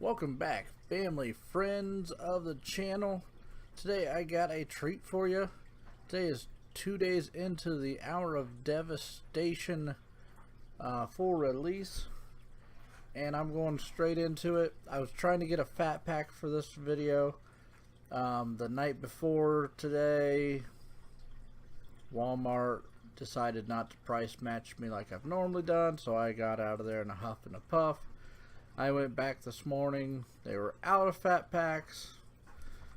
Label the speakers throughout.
Speaker 1: Welcome back, family, friends of the channel. Today I got a treat for you. Today is 2 days into the Hour of Devastation full release, and I'm going straight into it. I was trying to get a fat pack for this video the night before today. Walmart decided not to price match me like I've normally done, so I got out of there in a huff and a puff. I went back this morning. They were out of fat packs.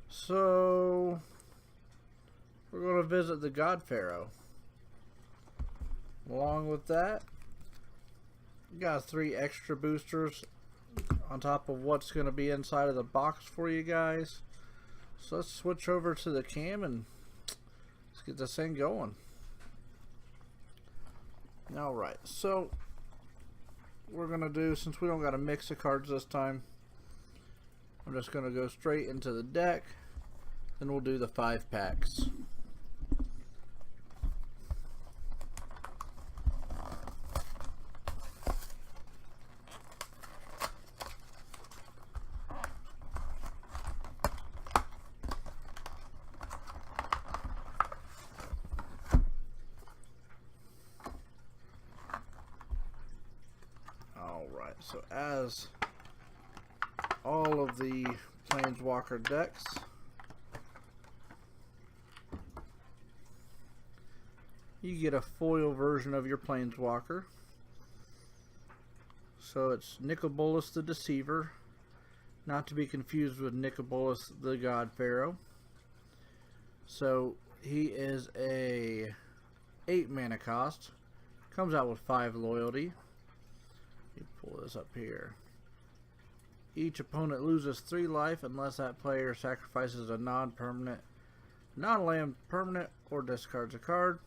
Speaker 1: So we're going to visit the God Pharaoh. Along with that, we got 3 extra boosters on top of what's going to be inside of the box for you guys. So let's switch over to the cam and let's get this thing going. Alright, so we're gonna do, since we don't got a mix of cards this time, I'm just gonna go straight into the deck, then we'll do the 5 packs. Alright, so as all of the Planeswalker decks, you get a foil version of your Planeswalker. So it's Nicol Bolas the Deceiver, not to be confused with Nicol Bolas the God Pharaoh. So he is a 8 mana cost, comes out with 5 loyalty. Let me pull this up here. Each opponent loses 3 life unless that player sacrifices a non-permanent, non-land permanent, or discards a card.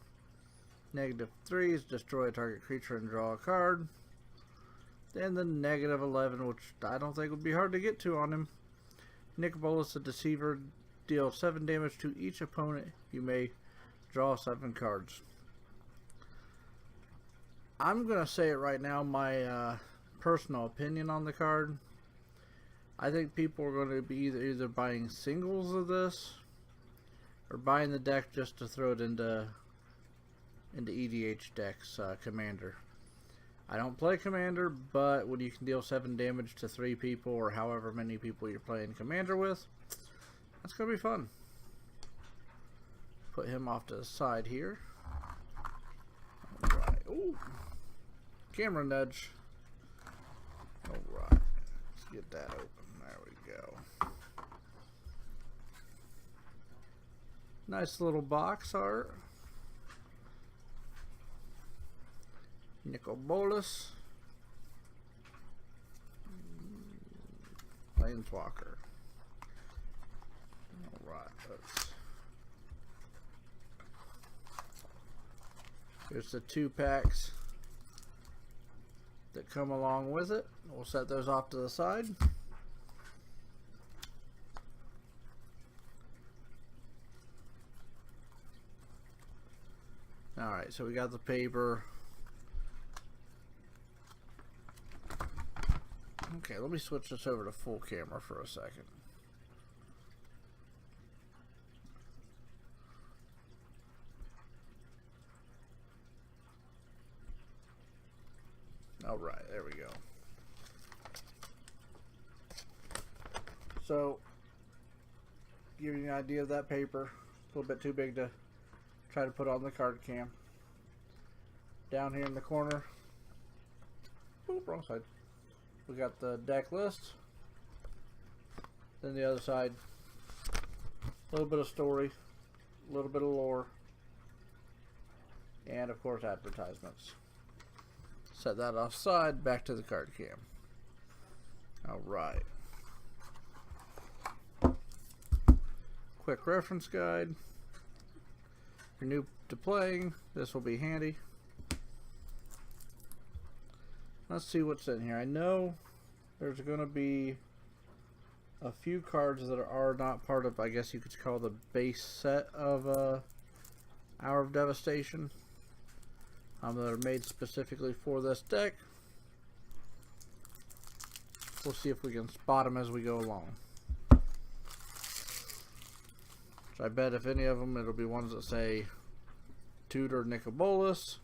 Speaker 1: -3 is destroy a target creature and draw a card. Then the -11, which I don't think would be hard to get to on him. Nicol Bolas the Deceiver, deal 7 damage to each opponent. You may draw 7 cards. I'm going to say it right now, my personal opinion on the card. I think people are going to be either buying singles of this or buying the deck just to throw it into EDH decks, Commander. I don't play Commander, but when you can deal 7 damage to 3 people or however many people you're playing Commander with, that's going to be fun. Put him off to the side here. Alright. Ooh. Camera nudge. Alright. Let's get that open. There we go. Nice little box art. Nicol Bolas. Planeswalker. Alright. Here's the 2 packs that come along with it. We'll set those off to the side. Alright, so we got the paper. Okay, let me switch this over to full camera for a second. Alright, there we go. So, give you an idea of that paper. A little bit too big to try to put on the card cam. Down here in the corner, oop, wrong side, we got the deck list. Then the other side, a little bit of story, a little bit of lore, and of course advertisements. Set that offside, back to the card cam. Alright. Quick reference guide. If you're new to playing, this will be handy. Let's see what's in here. I know there's going to be a few cards that are not part of, I guess you could call the base set of Hour of Devastation. That are made specifically for this deck. We'll see if we can spot them as we go along. So I bet if any of them, it'll be ones that say Tutor Nicol Bolas.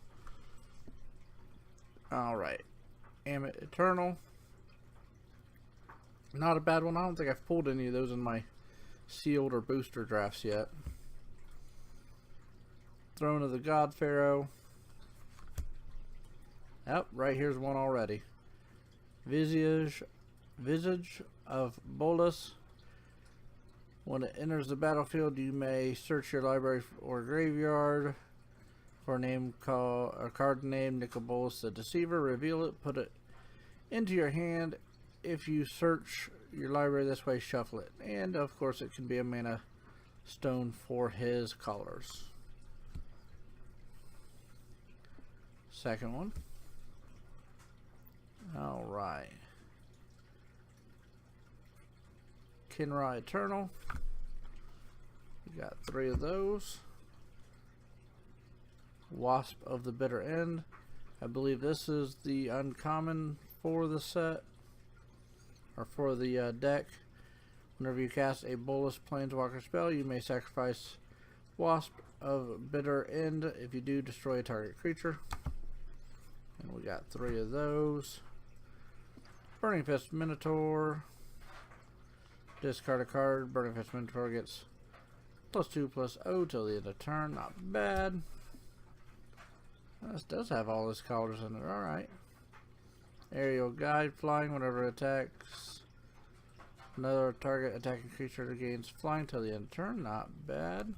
Speaker 1: Alright. Amit Eternal. Not a bad one. I don't think I've pulled any of those in my sealed or booster drafts yet. Throne of the God Pharaoh. Yep, right here's one already. Visage of Bolas. When it enters the battlefield, you may search your library or graveyard for a card named Nicol Bolas the Deceiver. Reveal it, put it into your hand. If you search your library this way, shuffle it. And of course it can be a mana stone for his colors. Second one. Alright. Kinra Eternal. We got 3 of those. Wasp of the Bitter End. I believe this is the uncommon for the set, or for the deck. Whenever you cast a Bolas Planeswalker spell, you may sacrifice Wasp of Bitter End. If you do, destroy a target creature. And we got 3 of those. Burning Fist Minotaur. Discard a card. Burning Fist Minotaur gets +2/+0 till the end of turn. Not bad. This does have all his colors in it. Alright. Aerial Guide. Flying whenever it attacks another target attacking creature gains flying till the end of turn. Not bad.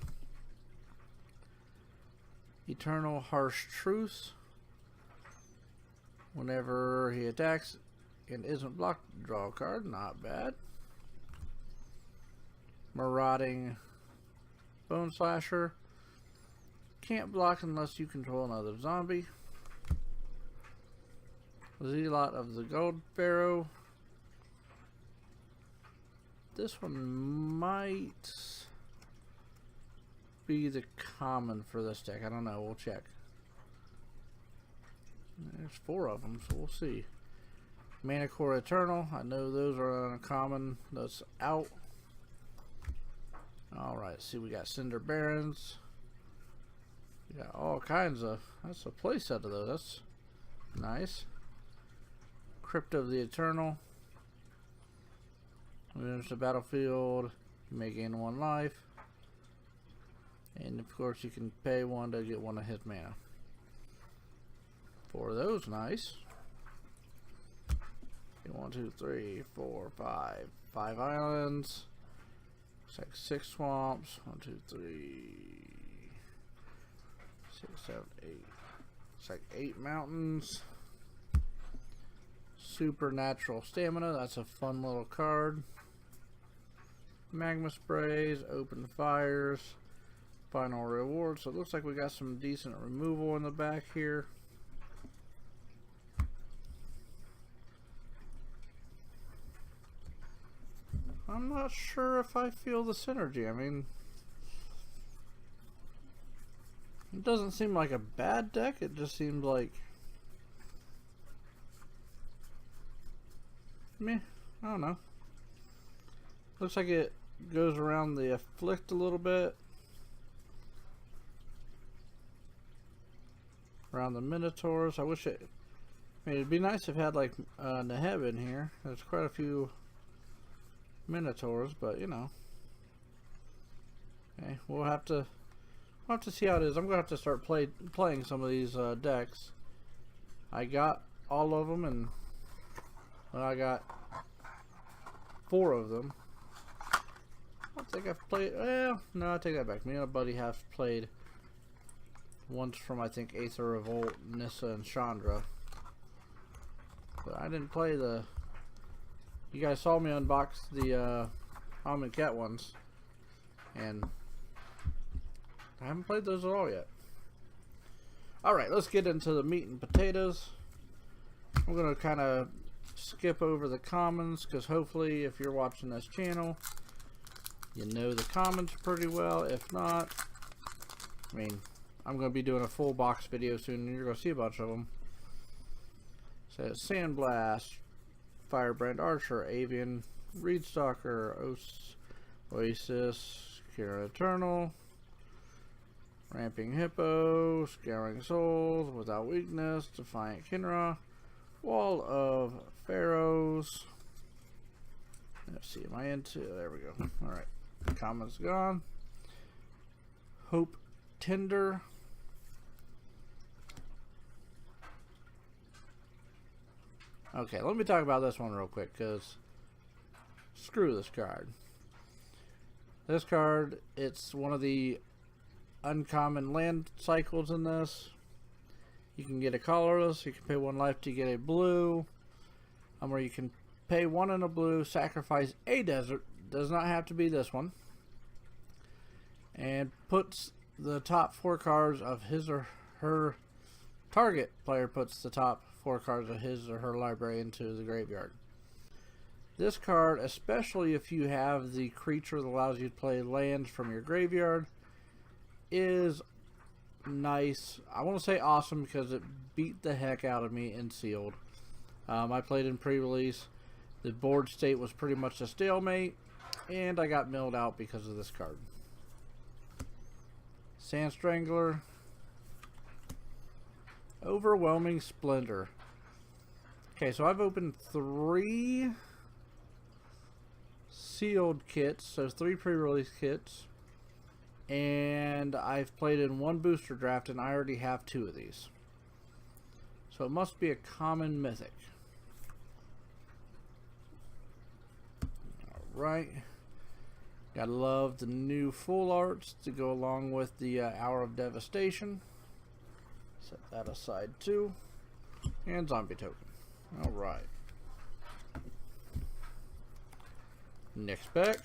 Speaker 1: Eternal Harsh Truce. Whenever he attacks and isn't blocked, draw a card. Not bad. Marauding Bone Slasher. Can't block unless you control another zombie. Zealot of the Gold Pharaoh. This one might be the common for this deck. I don't know. We'll check. There's 4 of them, so we'll see. Manicore Eternal. I know those are uncommon. That's out. Alright, see, we got Cinder Barons. We got all kinds of. That's a playset of those. That's nice. Crypt of the Eternal. When it enters the battlefield, you may gain 1 life. And of course, you can pay 1 to get 1 of his mana. 4 of those, nice. 1, 2, 3, 4, 5. 5 islands. Looks like 6 swamps. 1, 2, 3, 6, 7, 8. Looks like 8 mountains. Supernatural Stamina. That's a fun little card. Magma Sprays. Open Fires. Final Reward. So it looks like we got some decent removal in the back here. I'm not sure if I feel the synergy. I mean, it doesn't seem like a bad deck. It just seems like meh. I don't know. Looks like it goes around the Afflict a little bit. Around the Minotaurs. I wish it. I mean, it'd be nice if it had like Neheb in here. There's quite a few Minotaurs, but you know. Okay, we'll have to see how it is. I'm gonna have to start playing some of these decks. I got all of them, and well, I got 4 of them. I don't think I've played. Well, no, I take that back. Me and a buddy have played once from, I think, Aether Revolt, Nissa, and Chandra. But I didn't play the. You guys saw me unbox the Almond Cat ones, and I haven't played those at all yet. Alright, let's get into the meat and potatoes. I'm going to kind of skip over the commons, because hopefully if you're watching this channel, you know the commons pretty well. If not, I mean, I'm going to be doing a full box video soon, and you're going to see a bunch of them. So, Sandblast, Firebrand Archer, Avian Reedstalker, Oasis, Kira Eternal, Ramping Hippo, Scouring Souls, Without Weakness, Defiant Kinra, Wall of Pharaohs. Let's see, am I into? There we go. Alright, common's gone. Hope Tender. Okay, let me talk about this one real quick, because screw this card. This card, it's one of the uncommon land cycles in this. You can get a colorless, you can pay 1 life to get a blue, where you can pay 1 in a blue, sacrifice a desert, does not have to be this one, and puts the top 4 cards of his or her target player, puts the top 4 cards of his or her library into the graveyard. This card, especially if you have the creature that allows you to play lands from your graveyard, is nice. I want to say awesome because it beat the heck out of me in sealed. I played in pre-release. The board state was pretty much a stalemate, and I got milled out because of this card. Sand Strangler, Overwhelming Splendor. Okay, so I've opened 3 sealed kits, so 3 pre-release kits, and I've played in 1 booster draft, and I already have 2 of these. So it must be a common mythic. Alright. Gotta love the new full arts to go along with the Hour of Devastation. Set that aside too. And Zombie Token. Alright. Next pack.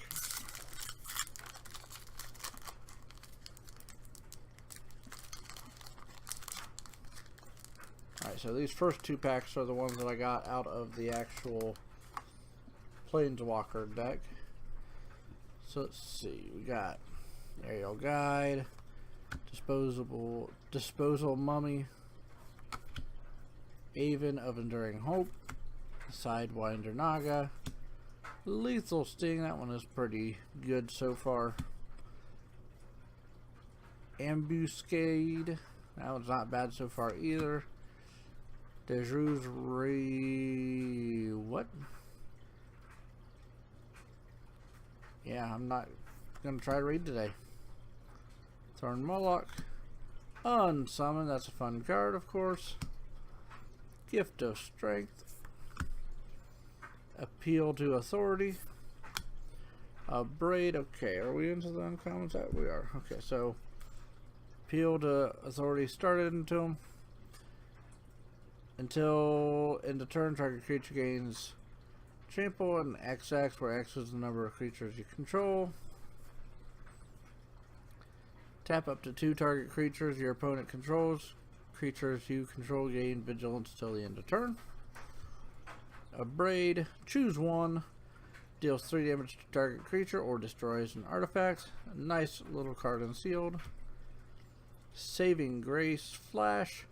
Speaker 1: Alright, so these first 2 packs are the ones that I got out of the actual Planeswalker deck. So let's see, we got Aerial Guide, Disposal Mummy, Aven of Enduring Hope, Sidewinder Naga, Lethal Sting, that one is pretty good so far, Ambuscade, that one's not bad so far either, Dejeu's what? Yeah, I'm not going to try to read today. Thorn Moloch. Unsummon, that's a fun card, of course. Gift of Strength. Appeal to Authority. Braid, okay, are we into the uncommons? That we are. Okay, so Appeal to Authority started into them. Until end of turn, target creature gains trample and XX, where X is the number of creatures you control. Tap up to 2 target creatures your opponent controls. Creatures you control gain vigilance till the end of turn. A Braid, choose 1, deals 3 damage to target creature or destroys an artifact. A nice little card unsealed. Saving Grace, Flash.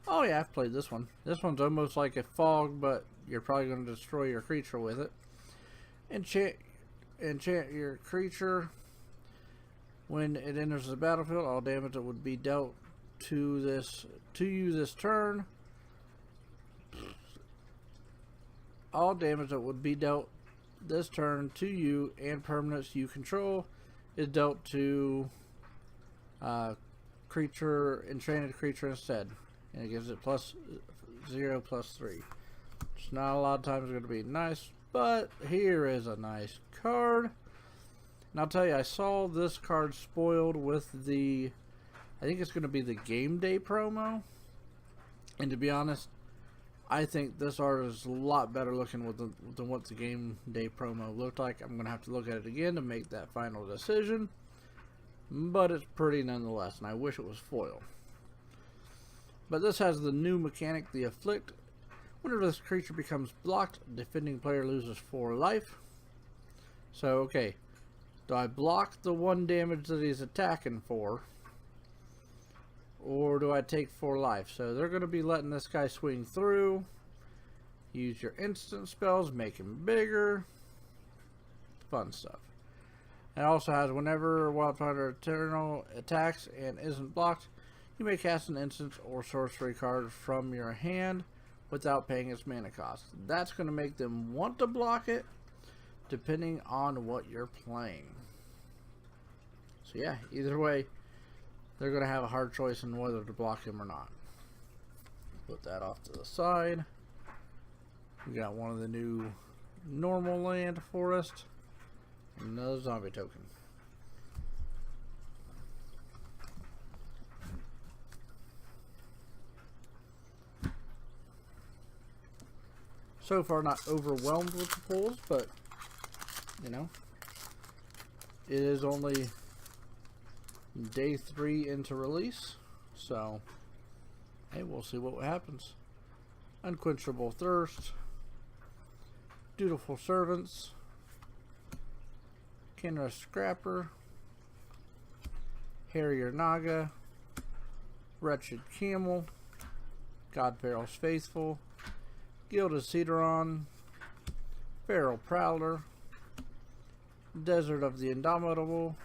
Speaker 1: Oh yeah, I've played this one. This one's almost like a fog, but you're probably going to destroy your creature with it. Enchant your creature. When it enters the battlefield, all damage that would be dealt to you this turn. All damage that would be dealt this turn to you and permanents you control is dealt to enchanted creature instead. And it gives it +0, +3. It's not a lot of times going to be nice, but here is a nice card. And I'll tell you, I saw this card spoiled with the, I think it's going to be the Game Day promo. And to be honest, I think this art is a lot better looking than what the Game Day promo looked like. I'm going to have to look at it again to make that final decision. But it's pretty nonetheless, and I wish it was foil. But this has the new mechanic, the Afflict. Whenever this creature becomes blocked, defending player loses 4 life. So, okay. Do I block the 1 damage that he's attacking for? Or do I take 4 life? So they're going to be letting this guy swing through. Use your instant spells, make him bigger. Fun stuff. It also has whenever Wildfire Eternal attacks and isn't blocked, you may cast an instant or sorcery card from your hand without paying its mana cost. That's going to make them want to block it depending on what you're playing. So yeah, either way, they're going to have a hard choice in whether to block him or not. Put that off to the side. We got one of the new normal land forest. Another zombie token. So far not overwhelmed with the pulls, but you know, it is only day 3 into release, so hey, we'll see what happens. Unquenchable Thirst, Dutiful Servants, Kinra Scrapper, Harrier Naga, Wretched Camel, God Pharaoh's Faithful, Gilded Cedaron, Feral Prowler, Desert of the Indomitable.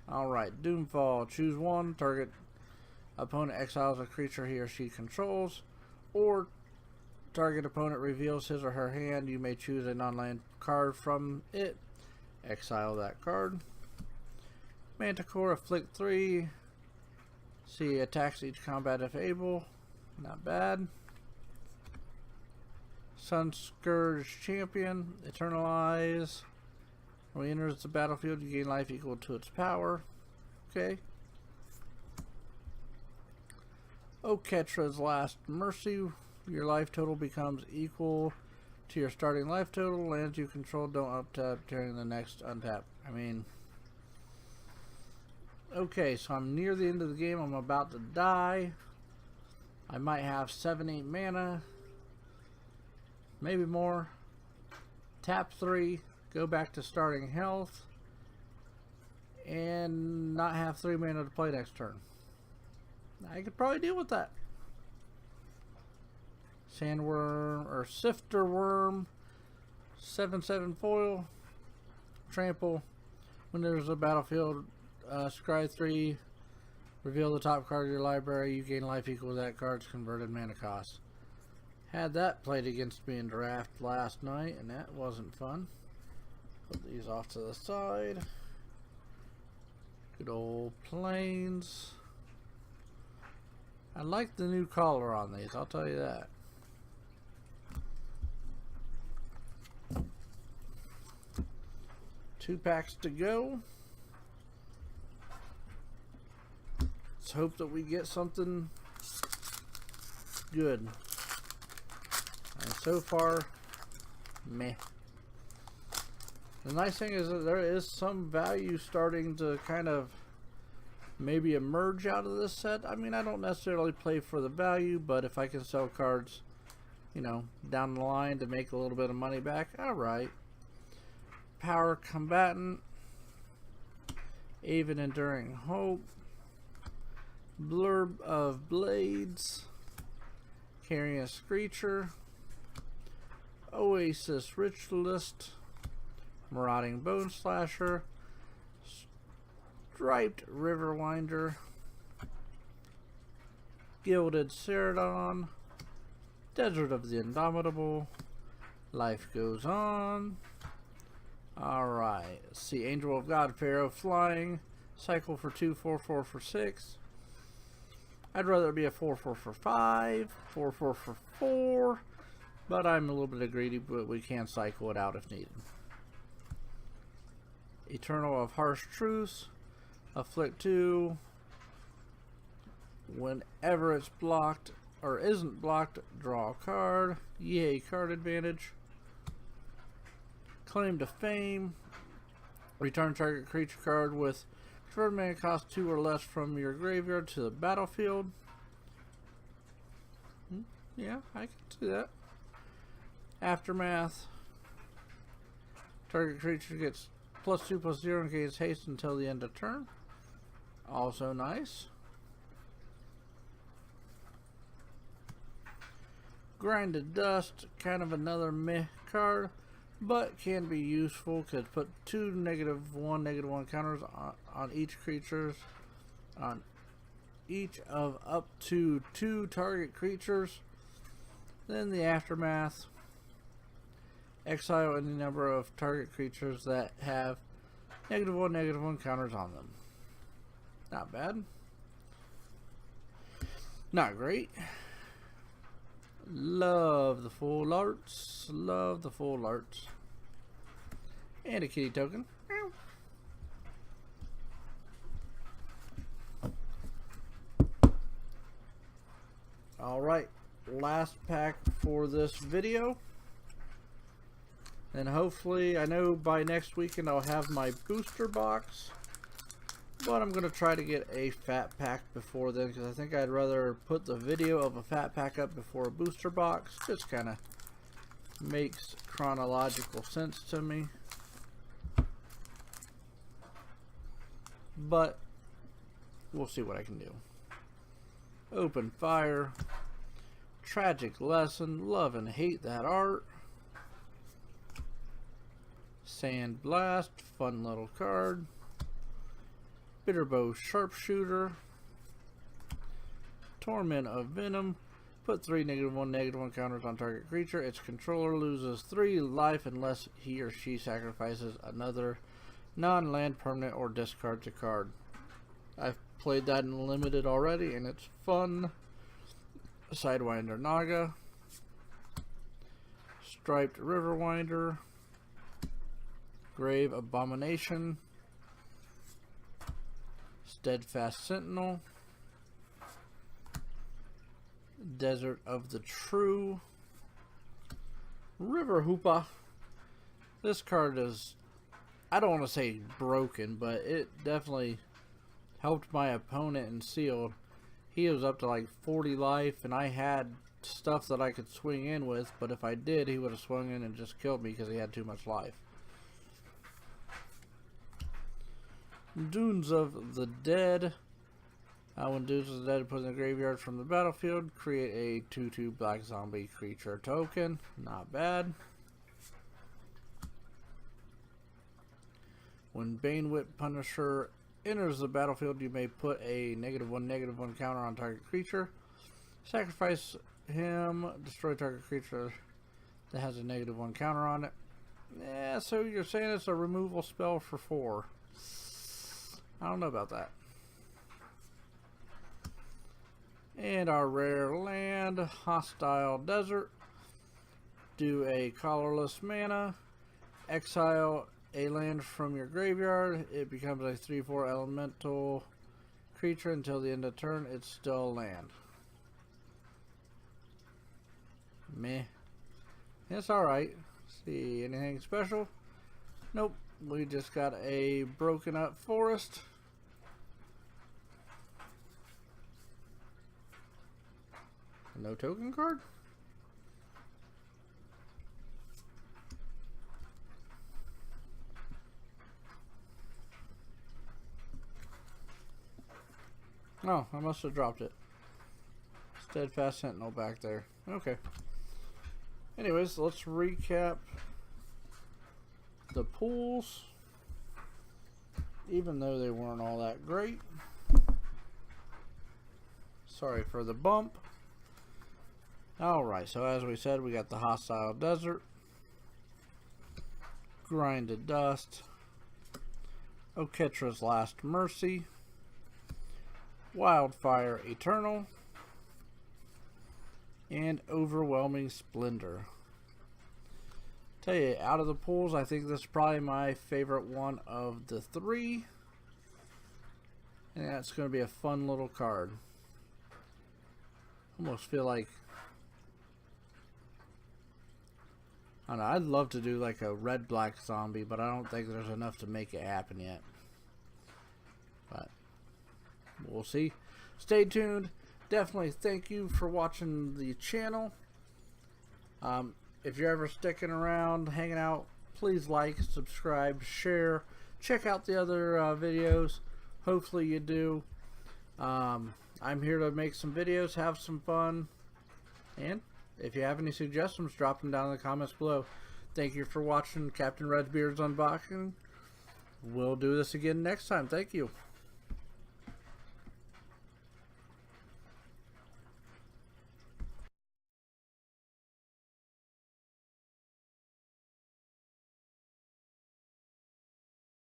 Speaker 1: Alright, Doomfall. Choose one. Target opponent exiles a creature he or she controls, or target opponent reveals his or her hand. You may choose a non-land card from it. Exile that card. Manticore, Afflict 3. See, attacks each combat if able. Not bad. Sunscourge Champion, Eternalize. When it enters the battlefield, you gain life equal to its power. Okay. Oketra's Last Mercy. Your life total becomes equal to your starting life total. Lands you control don't up-tap during the next untap. I mean, okay, so I'm near the end of the game. I'm about to die. I might have 7-8 mana. Maybe more. Tap 3. Go back to starting health. And not have 3 mana to play next turn. I could probably deal with that. Sandworm or Sifter Worm. 7/7 foil. Trample. When there's a battlefield, scry 3. Reveal the top card of your library. You gain life equal to that card's converted mana cost. Had that played against me in draft last night, and that wasn't fun. Put these off to the side. Good old plains. I like the new color on these, I'll tell you that. Two packs to go. Let's hope that we get something good. And so far, meh. The nice thing is that there is some value starting to kind of maybe emerge out of this set. I mean, I don't necessarily play for the value, but if I can sell cards, you know, down the line to make a little bit of money back, alright. Power Combatant, Aven Enduring Hope, Blurb of Blades, Carrion Screecher, Oasis Ritualist, Marauding Bone Slasher, Striped Riverwinder, Gilded Ceradon, Desert of the Indomitable, Life Goes On. Alright, see, Angel of God Pharaoh Flying, cycle for 2, 4/4 for 6. I'd rather it be a 4/4 for 5, 4/4 for 4, but I'm a little bit greedy, but we can cycle it out if needed. Eternal of Harsh Truce, Afflict 2. Whenever it's blocked or isn't blocked, draw a card. Yay, card advantage. Claim to Fame. Return target creature card with converted mana cost 2 or less from your graveyard to the battlefield. Yeah, I can do that. Aftermath. Target creature gets +2/+0 and gains haste until the end of turn. Also nice. Grinded Dust, kind of another meh card, but can be useful. Could put 2 -1, -1 counters on each creatures, on each of up to 2 target creatures. Then the Aftermath. Exile any number of target creatures that have -1, -1 counters on them. Not bad. Not great. Love the full arts. Love the full arts. And a kitty token. Alright. Last pack for this video. And hopefully, I know by next weekend I'll have my booster box. But I'm going to try to get a fat pack before then, because I think I'd rather put the video of a fat pack up before a booster box. Just kind of makes chronological sense to me. But we'll see what I can do. Open Fire. Tragic Lesson. Love and hate that art. Sand Blast. Fun little card. Bitterbow Sharpshooter. Torment of Venom. Put 3 -1, -1 counters on target creature. Its controller loses 3 life unless he or she sacrifices another non-land permanent or discards a card. I've played that in limited already and it's fun. Sidewinder Naga. Striped Riverwinder. Grave Abomination. Steadfast Sentinel. Desert of the True. River Hoopa. This card is, I don't want to say broken, but it definitely helped my opponent in sealed. He was up to like 40 life, and I had stuff that I could swing in with, but if I did, he would have swung in and just killed me because he had too much life. Dunes of the Dead. When Dunes of the Dead put in the graveyard from the battlefield, create a 2/2 black zombie creature token. Not bad. When Banewhip Punisher enters the battlefield, you may put a -1, -1 counter on target creature. Sacrifice him, destroy target creature that has a -1 counter on it. Yeah, so you're saying it's a removal spell for 4. I don't know about that. And our rare land, Hostile Desert. Do a colorless mana. Exile a land from your graveyard. It becomes a 3/4 elemental creature until the end of turn. It's still land. Meh. It's alright. See anything special? Nope. We just got a broken up forest. No token card? Oh, I must have dropped it. Steadfast Sentinel back there. Okay. Anyways, let's recap the pools, even though they weren't all that great. Sorry for the bump. Alright, so as we said, we got the Hostile Desert, Grinded Dust, Oketra's Last Mercy, Wildfire Eternal, and Overwhelming Splendor. Tell you, out of the pools, I think this is probably my favorite one of the 3. And that's going to be a fun little card. Almost feel like, I don't know, I'd love to do like a red-black zombie, but I don't think there's enough to make it happen yet. But we'll see. Stay tuned. Definitely thank you for watching the channel. If you're ever sticking around, hanging out, please like, subscribe, share. Check out the other videos. Hopefully you do. I'm here to make some videos, have some fun, and If you have any suggestions, drop them down in the comments below. Thank you for watching Captain Redbeard's unboxing. We'll do this again next time. Thank you.